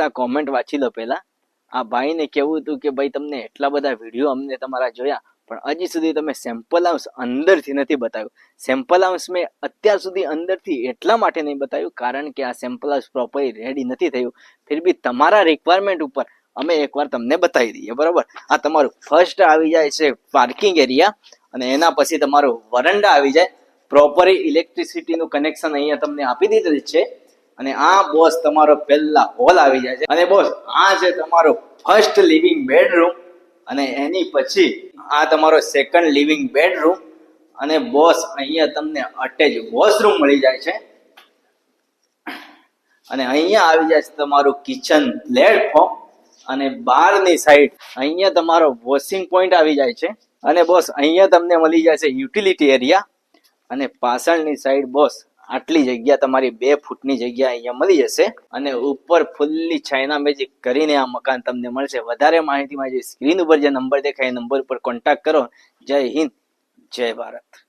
આ કોમેન્ટ વાંચી લો પહેલા. આ ભાઈને કેવું હતું કે ભાઈ તમને એટલા બધા વિડીયો અમને તમારા જોયા પણ હજી સુધી તમે સેમ્પલ હાઉસ અંદરથી નથી બતાવ્યું. સેમ્પલ હાઉસ મેં અત્યાર સુધી અંદરથી એટલા માટે નહીં બતાવ્યું કારણ કે આ સેમ્પલ હાઉસ પ્રોપરલી રેડી નથી થયું. ફિર બી તમારા રિક્વાયરમેન્ટ ઉપર અમે એકવાર તમને બતાવી દઈએ. બરોબર, આ તમારું ફર્સ્ટ આવી જાય છે પાર્કિંગ એરિયા અને એના પછી તમારું વરંડા આવી જાય. પ્રોપરલી ઇલેક્ટ્રિસિટીનું કનેક્શન અહીંયા તમને આપી દીધેલ છે. અને આ બોસ તમારો પહેલા હોલ આવી જાય છે. અને બોસ આ છે તમારો ફર્સ્ટ લિવિંગ બેડરૂમ અને એની પછી આ તમારો સેકન્ડ લિવિંગ બેડરૂમ અને બોસ અહીંયા તમને અટેચ વોશરૂમ મળી જાય છે. અને અહીંયા આવી જાય છે તમારું કિચન પ્લેટફોર્મ અને બહારની સાઈડ અહીંયા તમારો વોશિંગ પોઈન્ટ આવી જાય છે. અને બોસ અહીંયા તમને મળી જાય છે યુટિલિટી એરિયા અને પાછળની સાઈડ બોસ આટલી જગ્યા તમારી 2 ફૂટની જગ્યા અહીંયા મળી જશે. અને ઉપર ફૂલ્લી ચાઇના મેજિક કરીને આ મકાન તમને મળશે. વધારે માહિતી માટે સ્ક્રીન ઉપર જે નંબર દેખાય એ નંબર ઉપર કોન્ટેક્ટ કરો. જય હિન્દ, જય ભારત.